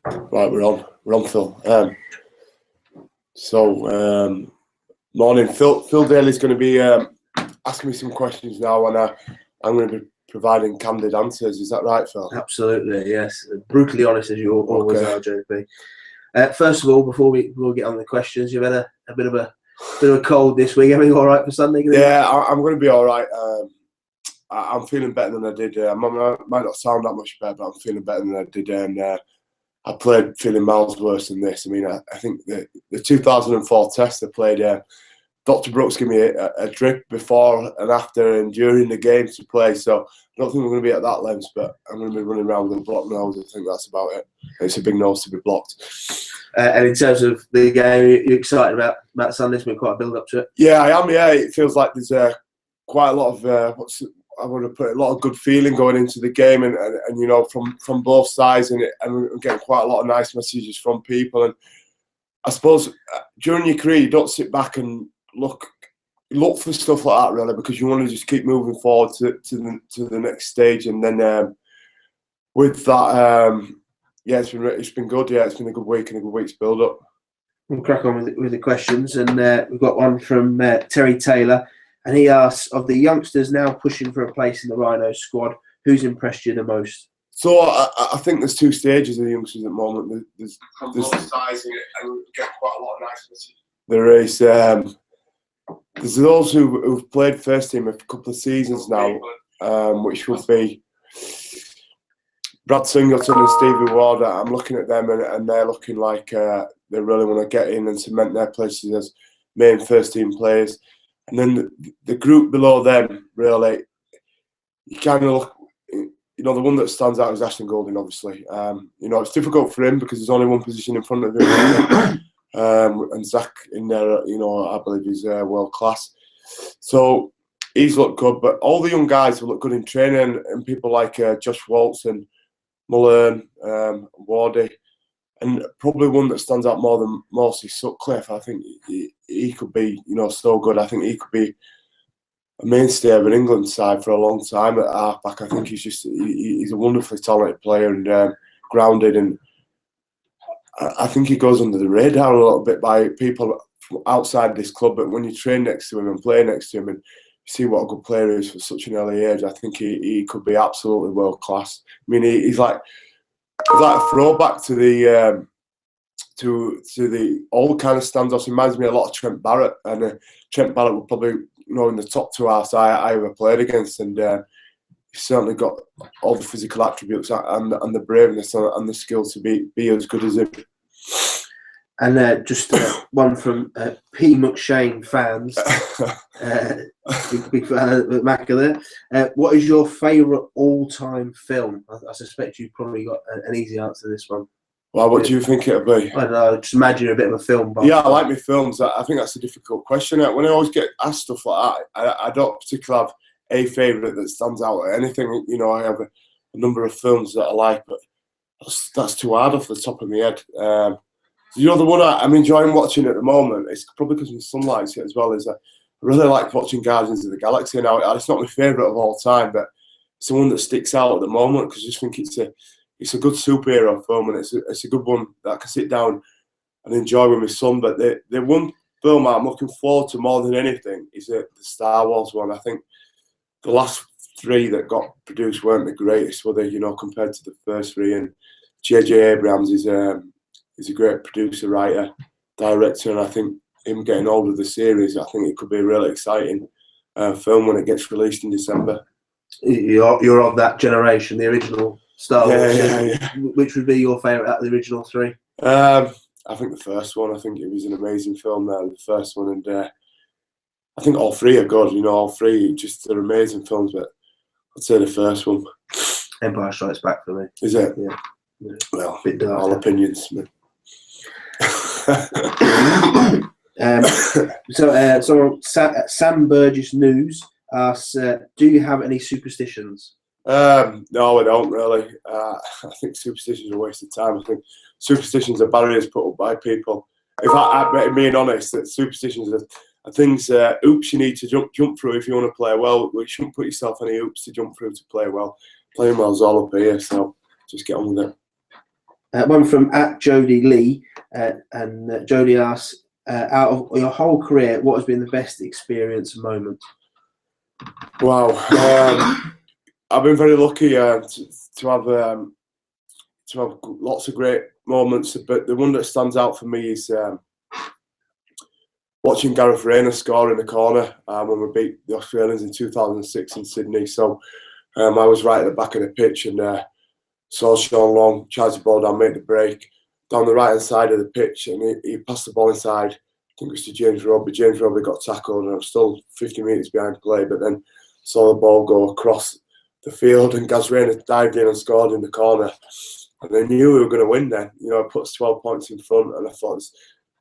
Right, we're on, Phil. Morning. Phil Daly's going to be asking me some questions now, and I'm going to be providing candid answers. Is that right, Phil? Absolutely, yes. Brutally honest as you always are, JP. First of all, before we get on the questions, you've had a bit of a cold this week. Everything all right for Sunday? Yeah, I'm going to be all right. I'm feeling better than I did. I might not sound that much better, but I'm feeling better than I did. And I played feeling miles worse than this. I mean, I think the 2004 test I played, Dr. Brooks gave me a drip before and after and during the game to play. So I don't think we're going to be at that length, but I'm going to be running around with a blocked nose. I think that's about it. It's a big nose to be blocked. And in terms of the game, you're excited about Sunday? It's been quite a build up to it. Yeah, I am. Yeah, it feels like there's quite a lot of I want to put a lot of good feeling going into the game, and you know, from both sides, and we're getting quite a lot of nice messages from people. And I suppose during your career, you don't sit back and look for stuff like that, really, because you want to just keep moving forward to the next stage. And then with that, yeah, it's been good. Yeah, it's been a good week and a good week's build up. We'll crack on with the questions, and we've got one from Terry Taylor. And he asks, of the youngsters now pushing for a place in the Rhinos squad, who's impressed you the most? So I think there's two stages of the youngsters at the moment. There's both sides, and we get quite a lot of nice messages. There is there's those who've played first team a couple of seasons now, which would be Brad Singleton and Stevie Ward. I'm looking at them, and they're looking like they really want to get in and cement their places as main first team players. And then the group below them, really, you kind of look, you know, the one that stands out is Ashton Golding, obviously. You know, it's difficult for him because there's only one position in front of him. And Zach in there, you know, I believe he's world class. So he's looked good, but all the young guys have looked good in training, and people like Josh Waltz and Mullern, Wardy. And probably one that stands out more than most is Sutcliffe. I think he could be, you know, so good. I think he could be a mainstay of an England side for a long time at halfback. I think he's a wonderfully talented player and grounded, and I think he goes under the radar a little bit by people from outside this club. But when you train next to him and play next to him and you see what a good player he is for such an early age, I think he could be absolutely world class. I mean, he's like a throwback to the old kind of standouts. He reminds me a lot of Trent Barrett, and Trent Barrett would probably, you know, in the top two halves I ever played against, and he's certainly got all the physical attributes and the braveness and the skill to be as good as him. And just one from P. McShane fans, big fan of Macca there. What is your favourite all-time film? I suspect you've probably got an easy answer to this one. Well, what do you think it'll be? I don't know, just imagine a bit of a film. Yeah, I like my films. I think that's a difficult question. When I always get asked stuff like that, I don't particularly have a favourite that stands out or anything. You know, I have a number of films that I like, but that's too hard off the top of my head. You know, the one I'm enjoying watching at the moment, it's probably because my son likes it as well, is I really like watching Guardians of the Galaxy now. It's not my favourite of all time, but it's the one that sticks out at the moment because I just think it's a good superhero film, and it's a good one that I can sit down and enjoy with my son. But the one film I'm looking forward to more than anything is the Star Wars one. I think the last three that got produced weren't the greatest, were they? You know, compared to the first three. And J.J. Abrams is a great producer, writer, director, and I think him getting hold of the series, I think it could be a really exciting film when it gets released in December. You're of that generation, the original Star Wars. Yeah. Which would be your favourite out of the original three? I think the first one. I think it was an amazing film there, the first one, and I think all three are good. You know, all three they're amazing films, but I'd say the first one. Empire Strikes Back for me. Is it? Yeah. Well, all opinions. So Sam Burgess News asks, do you have any superstitions? No, I don't really. I think superstitions are a waste of time. I think superstitions are barriers put up by people. If I'm being honest, that superstitions are things, hoops you need to jump through if you want to play well. You shouldn't put yourself any hoops to jump through to play well. Playing well is all up here, so just get on with it. One from @JodieLee, and Jodie asks, out of your whole career, what has been the best experience and moment? Wow, I've been very lucky to have lots of great moments, but the one that stands out for me is watching Gareth Rayner score in the corner when we beat the Australians in 2006 in Sydney. So I was right at the back of the pitch and saw Sean Long charge the ball down, make the break down the right hand side of the pitch, and he passed the ball inside. I think it was to James Roby. James Roby got tackled, and I was still 50 metres behind play, but then saw the ball go across the field, and Gaz Rayner dived in and scored in the corner. And I knew we were going to win then. You know, it put us 12 points in front, and I thought there's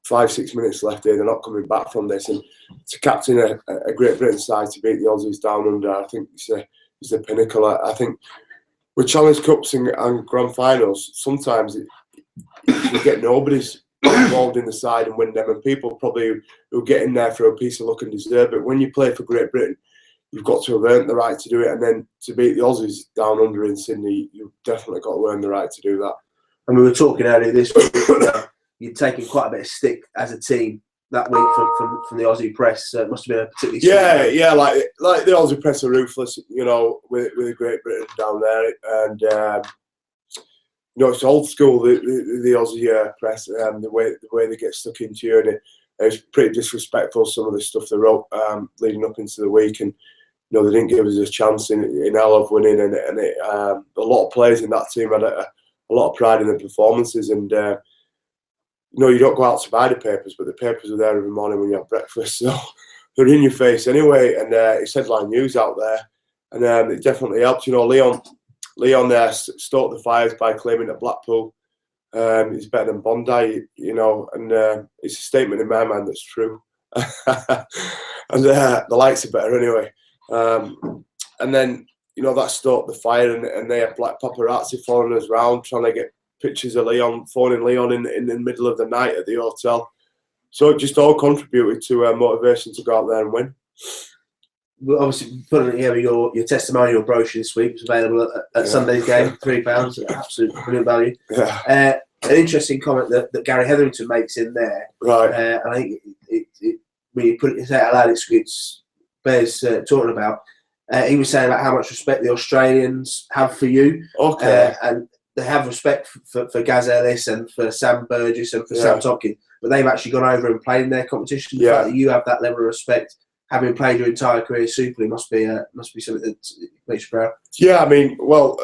5-6 minutes left here. They're not coming back from this. And to captain a Great Britain side to beat the Aussies down under, I think it's the pinnacle. I think with Challenge Cups and Grand Finals, sometimes you get nobody's involved in the side and win them, and people probably who get in there for a piece of luck and deserve it. When you play for Great Britain, you've got to have earned the right to do it, and then to beat the Aussies down under in Sydney, you've definitely got to earn the right to do that. And we were talking earlier this week, you'd taken quite a bit of stick as a team that week from the Aussie press. So it must have been a particularly like the Aussie press are ruthless, you know, with Great Britain down there, and you know, it's old school the Aussie press, the way they get stuck into you, and it's pretty disrespectful, some of the stuff they wrote leading up into the week, and you know, they didn't give us a chance in hell of winning, and a lot of players in that team had a lot of pride in their performances, and you know, you don't go out to buy the papers, but the papers are there every morning when you have breakfast, so they're in your face anyway, and it's headline news out there, and it definitely helped. You know, Leon there stoked the fires by claiming that Blackpool is better than Bondi, you know, and it's a statement in my mind that's true. And the lights are better anyway. And then, you know, that stoked the fire, and they had black paparazzi following us round, trying to get pictures of Leon, phoning Leon in the middle of the night at the hotel. So it just all contributed to motivation to go out there and win. We're obviously putting together your testimonial brochure this week. It's available at Sunday's game, £3, absolute brilliant value. Yeah. An interesting comment that Gary Hetherington makes in there. Right. I think when you put it out loud, it's bears talking about. He was saying about how much respect the Australians have for you. Okay. And they have respect for Gaz Ellis and for Sam Burgess and for Sam Tompkins, but they've actually gone over and played in their competition. The fact that you have that level of respect, having played your entire career Super League, must be something that makes you proud. Yeah, I mean, well,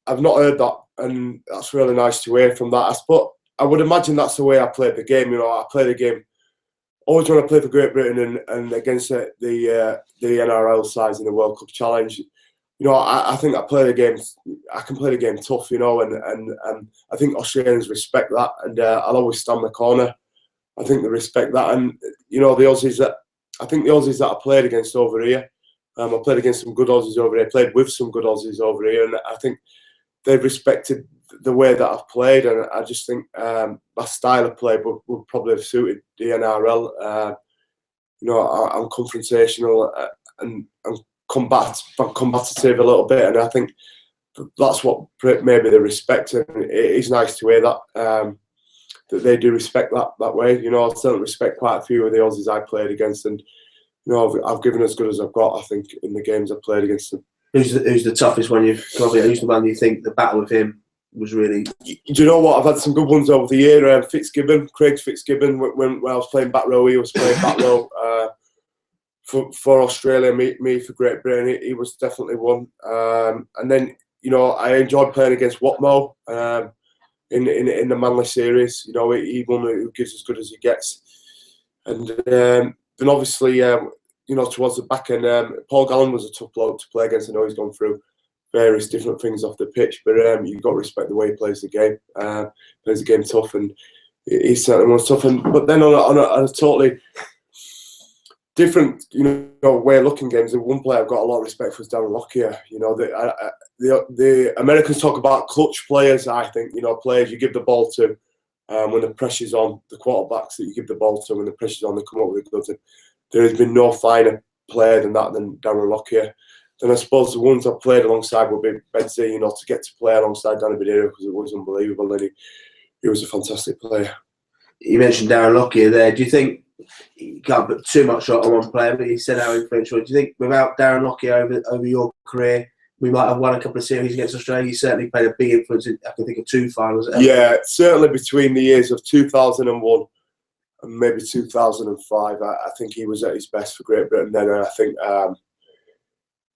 I've not heard that, and that's really nice to hear from that. But I would imagine that's the way I played the game. You know, I play the game always when I play for Great Britain and against the NRL sides in the World Cup Challenge. You know, I think I play the game. I can play the game tough, you know, and I think Australians respect that, and I'll always stand my corner. I think they respect that, and you know, the Aussies that I played against over here, I played against some good Aussies over here. Played with some good Aussies over here, and I think they've respected the way that I've played, and I just think my style of play would probably have suited the NRL. You know, I'm confrontational and I'm combative a little bit, and I think that's what maybe they respect, and it is nice to hear that they do respect that way. You know, I certainly respect quite a few of the Aussies I played against, and you know, I've given as good as I've got, I think, in the games I've played against them. Who's the toughest one you've probably? Who's the one you think the battle with him was really? Do you know what? I've had some good ones over the year. Craig Fitzgibbon, when I was playing back row, he was playing back row. For Australia, me for Great Britain, he was definitely one. And then, you know, I enjoyed playing against Watmo in the Manly series. You know, he won who gives as good as he gets. And then obviously, you know, towards the back end, Paul Gallen was a tough bloke to play against. I know he's gone through various different things off the pitch, but you've got to respect the way he plays the game. Plays the game tough, and he certainly was tough. But then on a totally different, you know, way of looking games. The one player I've got a lot of respect for is Darren Lockyer. You know, the Americans talk about clutch players. I think, you know, players you give the ball to when the pressure's on, the quarterbacks that you give the ball to when the pressure's on, they come up with the goods. And there has been no finer player than Darren Lockyer. then I suppose the ones I played alongside would be Betsy, to get to play alongside Danny Badira, because it was unbelievable, and he was a fantastic player. You mentioned Darren Lockyer there. Do you think, you can't put too much on one player, but you said how influential. Do you think without Darren Lockyer over your career, we might have won a couple of series against Australia? You certainly played a big influence in, I can think of 2 finals. Yeah, certainly between the years of 2001 and maybe 2005, I think he was at his best for Great Britain then. And I think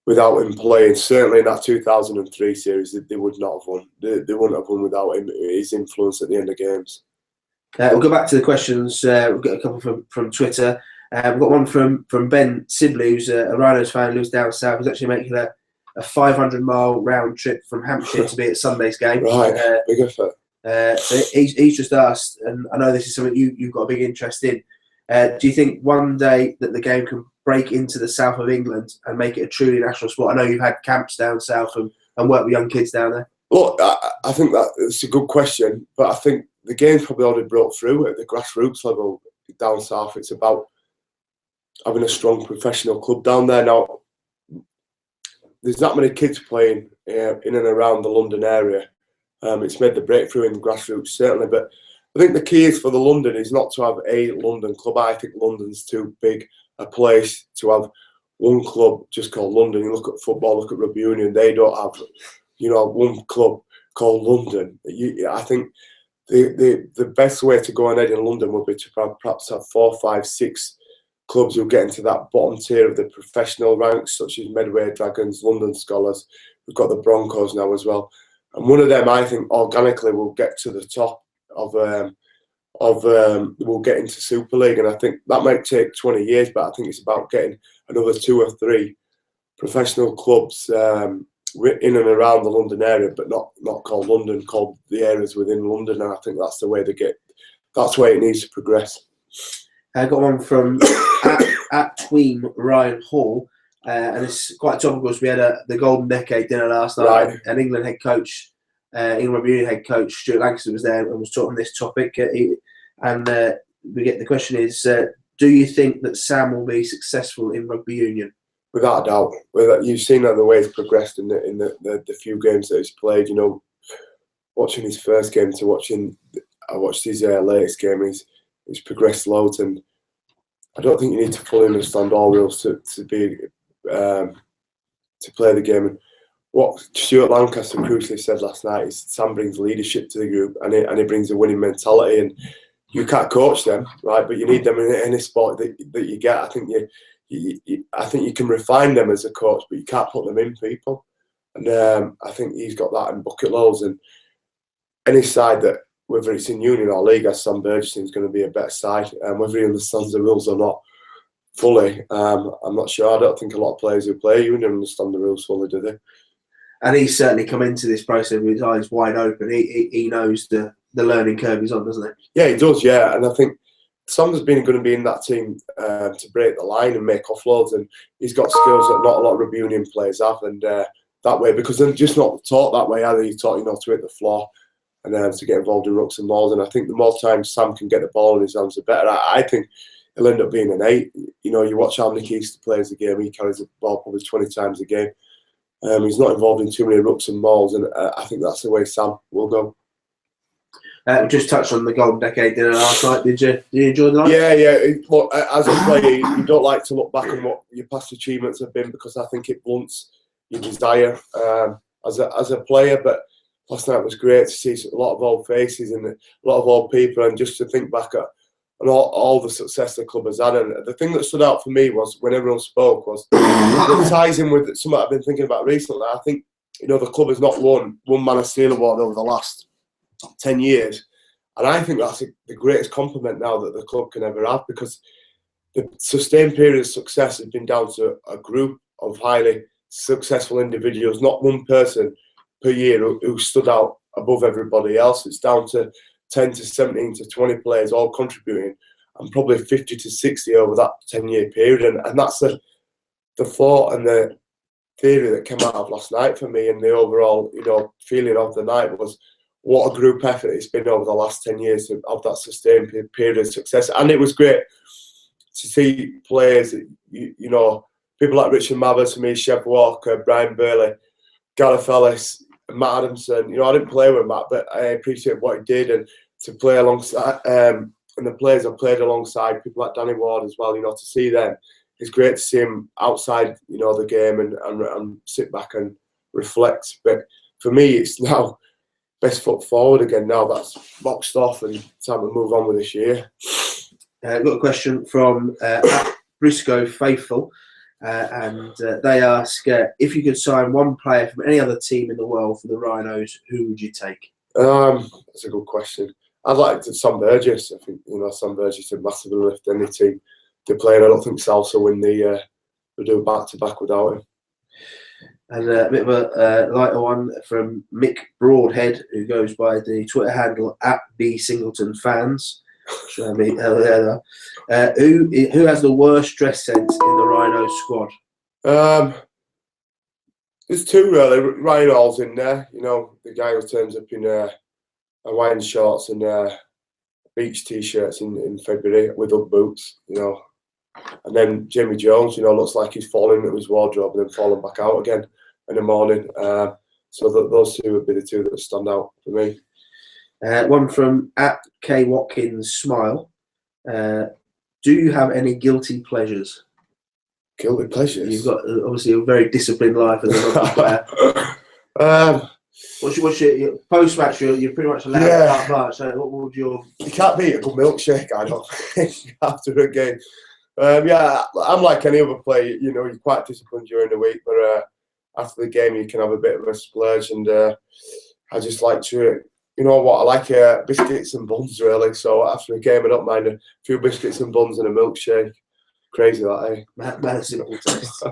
without him playing, certainly in that 2003 series, they would not have won. They wouldn't have won without him, his influence at the end of games. We'll go back to the questions. We've got a couple from Twitter. We've got one from Ben Sibley, who's a Rhinos fan, who lives down south. He's actually making a 500-mile round trip from Hampshire to be at Sunday's game. Right, big effort. So he's just asked, and I know this is something you've got a big interest in. Do you think one day that the game can break into the south of England and make it a truly national sport? I know you've had camps down south and worked with young kids down there. Look, I think it's a good question, but I think the game's probably already broke through at the grassroots level down south. It's about having a strong professional club down there. Now, there's that many kids playing in and around the London area. It's made the breakthrough in the grassroots, certainly. But I think the key is for the London is not to have a London club. I think London's too big a place to have one club just called London. You look at football, look at rugby union. They don't have, one club called London. I think the best way to go ahead in London would be to perhaps have 4, 5, 6 clubs who get into that bottom tier of the professional ranks, such as Medway Dragons, London Scholars. We've got the Broncos now as well, and one of them, I think, organically will get to the top will get into Super League, and I think that might take 20 years, but I think it's about getting another 2 or 3 professional clubs in and around the London area, but not called London, called the areas within London, and I think that's the way that's where it needs to progress. I got one from at Tween Ryan Hall, and it's quite topical because we had the Golden Decade dinner last night, right. and England head coach, England Rugby Union head coach Stuart Lancaster was there and was talking this topic. The question is, do you think that Sam will be successful in rugby union? Without a doubt. You've seen the way he's progressed in the few games that he's played. Watching his first game to I watched his latest game. He's progressed loads, and I don't think you need to fully understand all rules to play the game. And what Stuart Lancaster crucially said last night is Sam brings leadership to the group, and he brings a winning mentality. And you can't coach them, right? But you need them in any sport that you get. I think you can refine them as a coach, but you can't put them in people. And I think he's got that in bucket loads. And any side that, whether it's in union or league, as Sam Burgess is going to be a better side. Whether he understands the rules or not fully, I'm not sure. I don't think a lot of players who play union understand the rules fully, do they? And he's certainly come into this process with his eyes wide open. He knows the learning curve he's on, doesn't he? Yeah, he does, yeah. And I think Sam's going to be in that team to break the line and make offloads, and he's got skills that not a lot of rugby union players have, and that way, because they're just not taught that way either. You're taught, to hit the floor and to get involved in rucks and mauls, and I think the more time Sam can get the ball in his hands, the better. I think he'll end up being an 8. You watch how Nick Easter plays the game, he carries the ball probably 20 times a game. He's not involved in too many rucks and mauls, and I think that's the way Sam will go. We just touched on the Golden Decade dinner last night. Did you enjoy the night? Yeah. Look, as a player, you don't like to look back on what your past achievements have been, because I think it blunts your desire as a player. But last night was great to see a lot of old faces and a lot of old people, and just to think back at all the success the club has had. And the thing that stood out for me was when everyone spoke was it ties in with something I've been thinking about recently. I think the club has not won one Man of Steel award over the last 10 years, and I think that's the greatest compliment now that the club can ever have, because the sustained period of success has been down to a group of highly successful individuals, not one person per year who stood out above everybody else. It's down to 10 to 17 to 20 players all contributing, and probably 50 to 60 over that 10-year period, and that's the thought and the theory that came out of last night for me, and the overall feeling of the night was what a group effort it's been over the last 10 years of that sustained period of success. And it was great to see players, people like Richard Mather, to me, Chev Walker, Brian Burley, Gareth Ellis, Matt Adamson. I didn't play with Matt, but I appreciate what he did, and to play alongside and the players I played alongside, people like Danny Ward as well. To see them, it's great to see him outside, the game and sit back and reflect. But for me, it's now best foot forward again. Now that's boxed off, and time to move on with this year. I've got a question from Briscoe Faithful, and they ask, if you could sign one player from any other team in the world for the Rhinos, who would you take? That's a good question. I'd like to Sam Burgess. I think Sam Burgess would massively lift any team to play, and I don't think South will win the do back to back without him. And a bit of a lighter one from Mick Broadhead, who goes by the Twitter handle @BSingletonFans. Who has the worst dress sense in the Rhino squad? There's two really. Ryan Hall's in there. The guy who turns up in Hawaiian shorts and beach t-shirts in February with Ugg boots. And then Jamie Jones. Looks like he's falling into his wardrobe and then falling back out again in the morning. So those two would be the two that stand out for me. One from @K Watkins Smile. Do you have any guilty pleasures? Guilty pleasures? You've got obviously a very disciplined life as a rugby player. What's your post match? You're pretty much allowed to carte blanche. So what would your? You can't beat a good milkshake, I don't think, after a game. I'm like any other player. You're quite disciplined during the week, but after the game you can have a bit of a splurge, and I just like to. I like biscuits and buns really. So after a game, I don't mind a few biscuits and buns and a milkshake. Crazy that, eh? That's simple taste.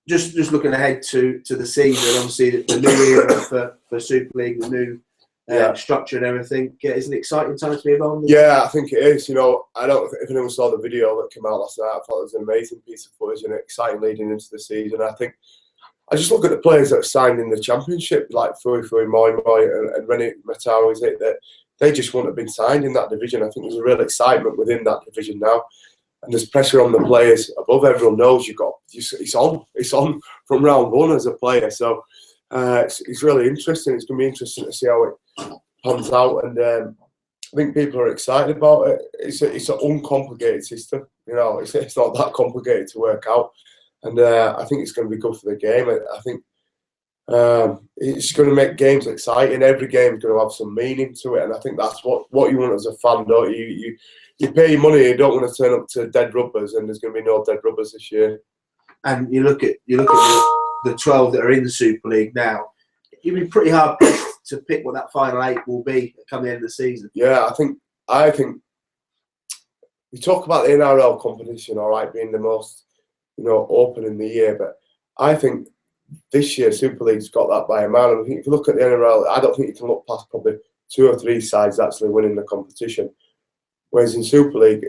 Just looking ahead to the season, obviously the new era for Super League, the new structure and everything. It's an exciting time to be involved in. Yeah, I think it is. I don't know if anyone saw the video that came out last night. I thought it was an amazing piece of footage and exciting leading into the season. I just look at the players that are signed in the Championship, like Fui Moi and Rennie Matau, that they just wouldn't have been signed in that division. I think there's a real excitement within that division now. And there's pressure on the players above. Everyone knows it's on from round one as a player. So it's really interesting. It's going to be interesting to see how it pans out. And I think people are excited about it. It's an uncomplicated system. It's not that complicated to work out. And I think it's going to be good for the game. I think it's going to make games exciting. Every game is going to have some meaning to it. And I think that's what you want as a fan, don't you? You pay your money, you don't want to turn up to dead rubbers, and there's going to be no dead rubbers this year. And you look at the 12 that are in the Super League now. It'd be pretty hard to pick what that final 8 will be come the end of the season. Yeah, I think you talk about the NRL competition, all right, being the most open in the year, but I think this year Super League's got that by a mile. I think if you look at the NRL, I don't think you can look past probably 2 or 3 sides actually winning the competition. Whereas in Super League,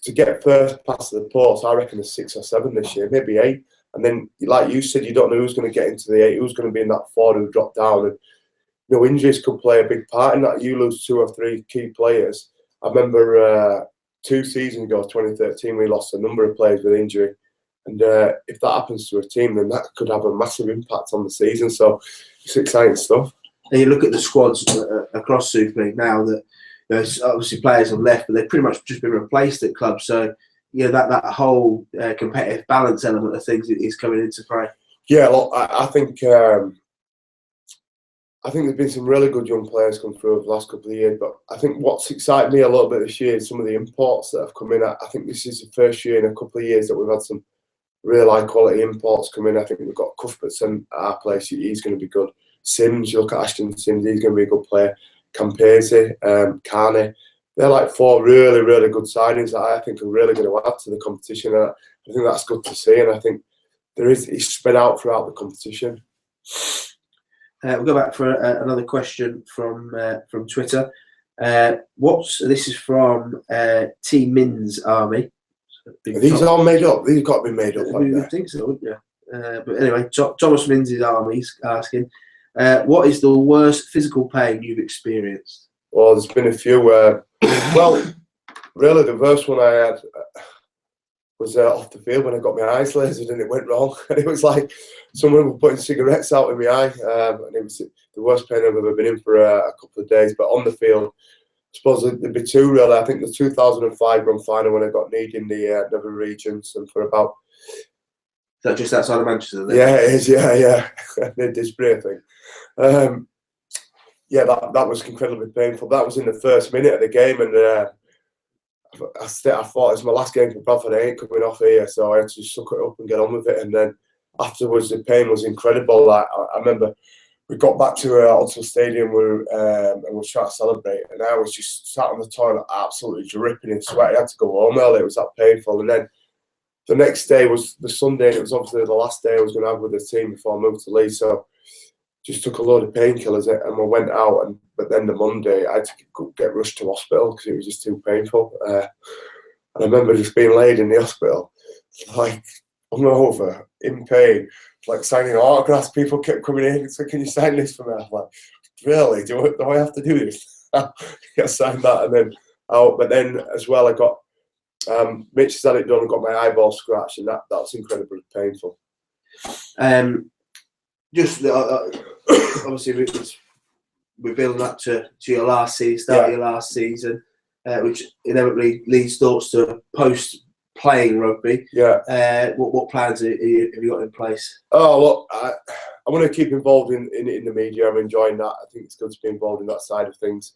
to get first past the post, I reckon there's 6 or 7 this year, maybe 8. And then, like you said, you don't know who's going to get into the 8, who's going to be in that 4 who drop down. And injuries could play a big part in that. You lose 2 or 3 key players. I remember 2 seasons ago, 2013, we lost a number of players with injury. And if that happens to a team, then that could have a massive impact on the season. So it's exciting stuff. And you look at the squads across Super League now that there's obviously players have left, but they've pretty much just been replaced at clubs. So that whole competitive balance element of things is coming into play. Yeah, look, I think there's been some really good young players come through over the last couple of years. But I think what's excited me a little bit this year is some of the imports that have come in. I think this is the first year in a couple of years that we've had some real high quality imports come in. I think we've got Cuthbertson at our place. He's going to be good. Sims, you look at Ashton Sims, he's going to be a good player. Campese, Carney, they're like 4 really, really good signings that I think are really going to add to the competition. And I think that's good to see, and I think it's spread out throughout the competition. We'll go back for another question from Twitter. This is from T Min's Army. Are these all made up? These have got to be made up. I think so, wouldn't you? But anyway, Thomas Min's Army's asking. What is the worst physical pain you've experienced? Well, there's been a few. Really, the worst one I had, was off the field when I got my eyes lasered and it went wrong. And it was like someone was putting cigarettes out in my eye, and it was the worst pain I've ever been in for a couple of days. But on the field, I suppose there'd be two really. I think the 2005 grand final when I got kneed in the Nether regions, and for about. Is that just outside of Manchester? Then? Yeah, it is. Yeah. The display thing. Yeah, that was incredibly painful. That was in the first minute of the game, and I thought it's my last game for Bradford. I ain't coming off here, so I had to suck it up and get on with it. And then afterwards, the pain was incredible. Like, I remember we got back to Odsal Stadium and we were trying to celebrate, and I was just sat on the toilet, absolutely dripping in sweat. I had to go home early. It was that painful. And then the next day was the Sunday, and it was obviously the last day I was going to have with the team before I moved to Leeds. So just took a load of painkillers and we went out. But then the Monday, I had to get rushed to hospital because it was just too painful. And I remember just being laid in the hospital, like hungover, in pain, like signing autographs. People kept coming in, so can you sign this for me? I'm like, really? Do I have to do this? I signed that and then out. But then as well, I got Mitch has had it done and got my eyeball scratched, and that was incredibly painful. Just obviously we're building up to your last season, start of your last season, which inevitably leads thoughts to post-playing rugby. Yeah. What plans have you got in place? Oh, look, I want to keep involved in the media. I'm enjoying that. I think it's good to be involved in that side of things.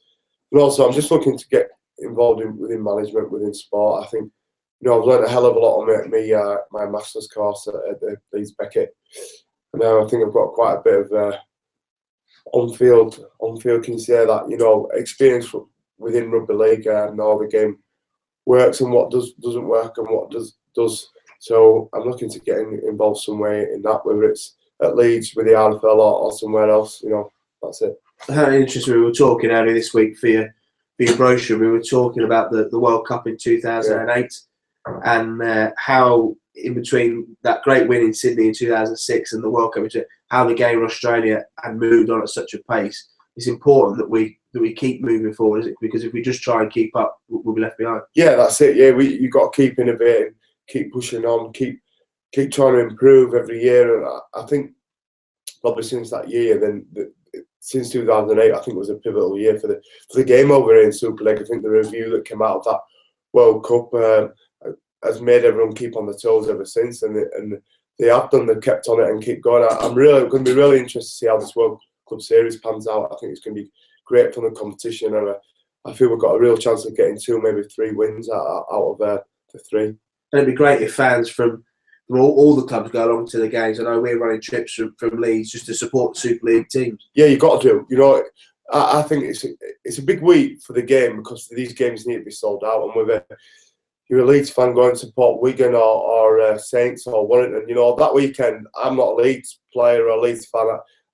But also, I'm just looking to get involved within management, within sport. I think, I've learned a hell of a lot on my master's course at the Leeds Beckett. Now I think I've got quite a bit of on-field, can you say that, experience within rugby league and how the game works and what doesn't work and what does. So I'm looking to get involved some way in that, whether it's at Leeds with the RFL or somewhere else. That's it. How interesting. We were talking earlier this week for your brochure. We were talking about the World Cup in 2008 and how, in between that great win in Sydney in 2006 and the World Cup, how the game in Australia had moved on at such a pace. It's important that we keep moving forward, isn't it? Because if we just try and keep up, we'll be left behind. Yeah, that's it. Yeah, you've got to keep innovating, keep pushing on, keep trying to improve every year. And I think probably since that year, since 2008, I think it was a pivotal year for the game over here in Super League. I think the review that came out of that World Cup has made everyone keep on the toes ever since, and they have done. They've kept on it and keep going. I'm going to be really interested to see how this World Club Series pans out. I think it's going to be great for the competition, and I feel we've got a real chance of getting 2, maybe 3 wins out of the 3. And it'd be great if fans from all the clubs go along to the games. I know we're running trips from Leeds just to support the Super League teams. Yeah, you've got to do. I think it's a big week for the game because these games need to be sold out, and with you're a Leeds fan going to support Wigan or Saints or Warrington, that weekend, I'm not a Leeds player or a Leeds fan.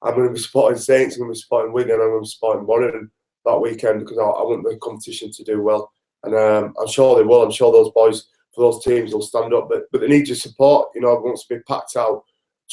I'm going to be supporting Saints, I'm going to be supporting Wigan, I'm going to be supporting Warrington that weekend because I want the competition to do well. And I'm sure they will. I'm sure those boys for those teams will stand up. But they need your support. It wants to be packed out,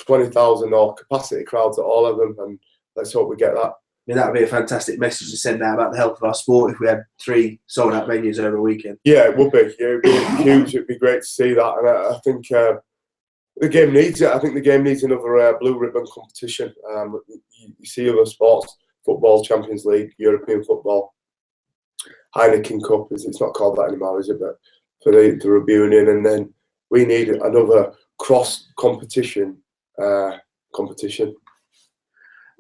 20,000 or capacity crowds at all of them. And let's hope we get that. That would be a fantastic message to send out about the health of our sport if we had 3 sold-out venues over a weekend. Yeah, it would be. Yeah, it would be huge. It would be great to see that. And I think the game needs it. I think the game needs another blue ribbon competition. You see other sports, football, Champions League, European football, Heineken Cup. It's not called that anymore, is it? But for the Rugby Union. And then we need another cross-competition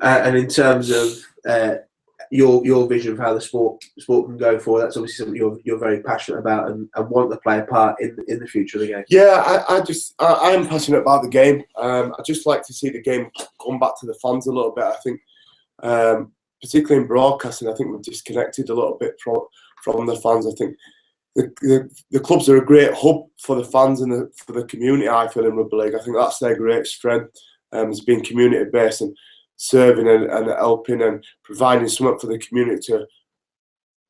And in terms of your vision of how the sport can go forward, that's obviously something you're very passionate about and want to play a part in the future of the game. Yeah, I am passionate about the game. I just like to see the game come back to the fans a little bit. I think, particularly in broadcasting, I think we've disconnected a little bit from the fans. I think the clubs are a great hub for the fans and for the community. I feel in rugby league, I think that's their great strength. It's being community based and serving and helping and providing something for the community to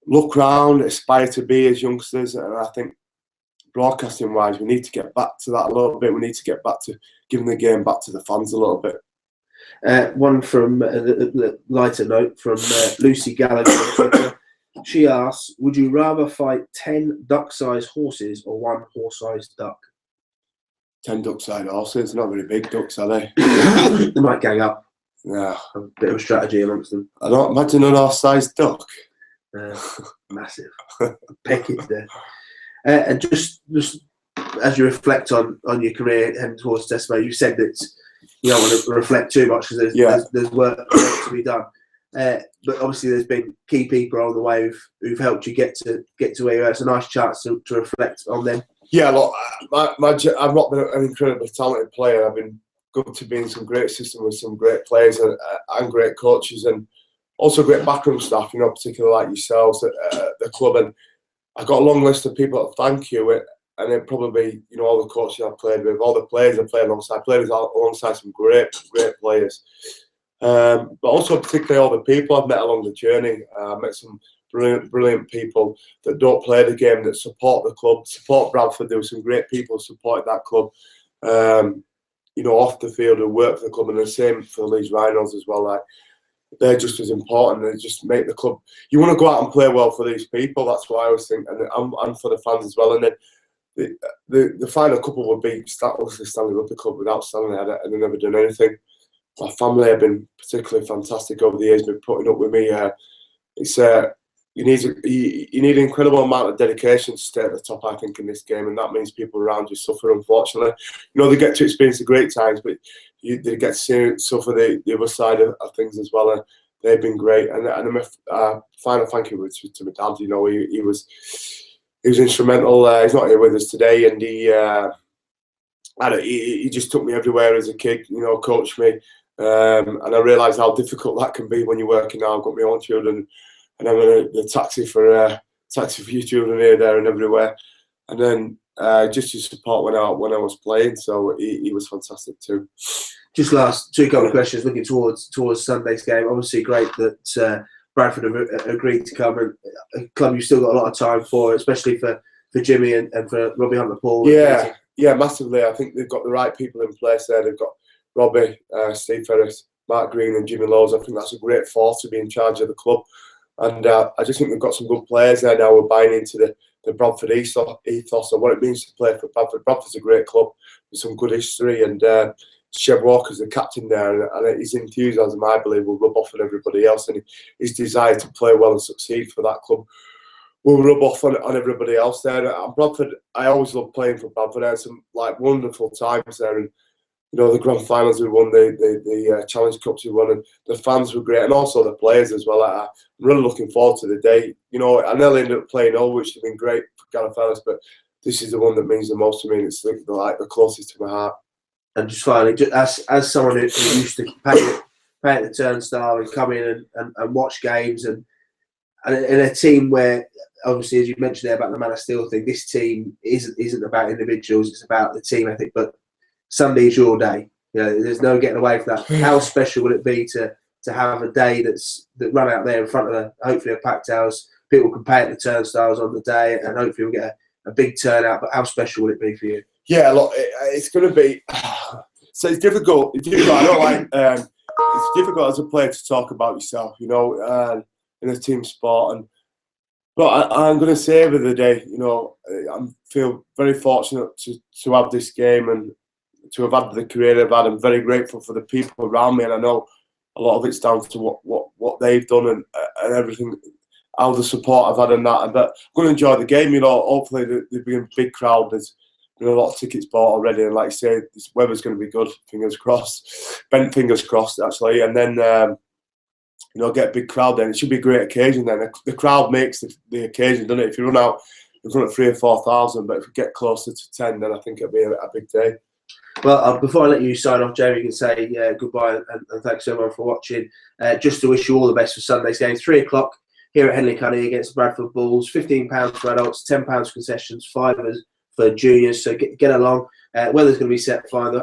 look round, aspire to be as youngsters. And I think broadcasting wise, we need to get back to that a little bit. We need to get back to giving the game back to the fans a little bit. One from the lighter note from Lucy Gallagher on Twitter. She asks, would you rather fight 10 duck-sized horses or 1 horse-sized duck? 10 duck-side horses. Not very big ducks, are they? They might gang up. Yeah. A bit of a strategy amongst them. I don't imagine an horse-sized duck. Massive. Pecking to death. And just as you reflect on your career heading towards testimony, you said that you don't want to reflect too much because there's work to be done. But obviously, there's been key people along the way who've helped you get to where you are. It's a nice chance to reflect on them. Yeah, look, I've not been an incredibly talented player. I've been good to be in some great system with some great players and great coaches, and also great backroom staff. You know, particularly like yourselves at the club. And I've got a long list of people to thank you. And it probably, you know, all the coaches I've played with, all the players I've played alongside some great players. But also particularly all the people I've met along the journey. I've met some brilliant people that don't play the game, that support the club, support Bradford. There were some great people who supported that club, you know, off the field who work for the club, and the same for the Leeds Rhinos as well. Like, they're just as important. They just make the club. You want to go out and play well for these people. That's what I always think, and for the fans as well. And then the final couple would be Stanley Rugby Club. Without Stanley, I'd never done anything. My family have been particularly fantastic over the years, been putting up with me. It's you need an incredible amount of dedication to stay at the top, I think, in this game, and that means people around you suffer, unfortunately. You know, they get to experience the great times, but they get to suffer the other side of things as well, and they've been great. And a final thank you to my dad. You know, he was instrumental. He's not here with us today, and he just took me everywhere as a kid, you know, coached me. And I realised how difficult that can be when you're working now. I've got my own children, and I'm in the taxi for your children here, there, and everywhere. And then just to support when I was playing, so he was fantastic too. Just last couple of questions, looking towards Sunday's game. Obviously, great that Bradford have agreed to come, and a club you've still got a lot of time for, especially for Jimmy and for Robbie Hunter-Paul. Yeah, massively. I think they've got the right people in place there. They've got Robbie, Steve Ferris, Mark Green and Jimmy Lowes. I think that's a great force to be in charge of the club. And I just think they've got some good players there now. We're buying into the Bradford ethos and what it means to play for Bradford. Bradford's a great club with some good history, and Chev Walker's the captain there, and his enthusiasm, I believe, will rub off on everybody else, and his desire to play well and succeed for that club will rub off on everybody else there. And Bradford, I always love playing for Bradford. I had some wonderful times there, and you know, the grand finals we won, the Challenge Cups we won, and the fans were great, and also the players as well. I'm really looking forward to the day. You know, I nearly ended up playing all, which has been great for Gareth Ellis, but this is the one that means the most to me, and it's the closest to my heart. And just finally, as someone who used to pay at the turnstile and come in and watch games, and in a team where, obviously, as you mentioned there about the Man of Steel thing, this team isn't about individuals; it's about the team ethic. But Sunday's your day. You know, there's no getting away from that. How special would it be to have a day that run out there in front of hopefully a packed house? People can pay at the turnstiles on the day, and hopefully we'll get a big turnout. But how special would it be for you? Yeah, look, it's going to be. So it's difficult. I don't like. It's difficult as a player to talk about yourself, you know, in a team sport. But I'm going to savour the day. You know, I feel very fortunate to have this game and to have had the career I've had. I'm very grateful for the people around me, and I know a lot of it's down to what they've done and everything, how the support I've had and that. But I'm going to enjoy the game. You know, hopefully there'll be a big crowd. There's been a lot of tickets bought already, and like I say, this weather's going to be good. Fingers crossed. Bent fingers crossed, actually. And then you know, get a big crowd. Then it should be a great occasion. Then the crowd makes the occasion, doesn't it? If you run out in front of 3,000 or 4,000, but if we get closer to 10, then I think it'll be a big day. Well, before I let you sign off, Jamie, you can say goodbye and thanks everyone for watching. Just to wish you all the best for Sunday's game. 3 o'clock here at Headingley Carnegie against the Bradford Bulls. £15 for adults, £10 for concessions, £5 for juniors. So get along. Weather's going to be set fine.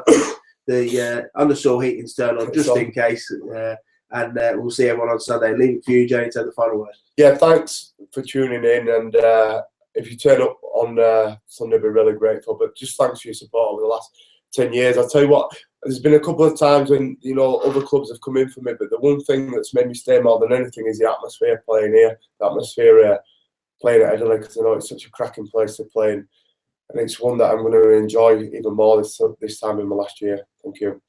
The undersaw heating's turned on just in case. And we'll see everyone on Sunday. Leave it for you, Jamie, to have the final word. Yeah, thanks for tuning in. And if you turn up on Sunday, I'll be really grateful. But just thanks for your support over the last 10 years. I'll tell you what, there's been a couple of times when, you know, other clubs have come in for me, but the one thing that's made me stay more than anything is the atmosphere playing here, the atmosphere playing at Headingley, because I know it's such a cracking place to play in. and it's one that I'm going to enjoy even more this time in my last year. Thank you.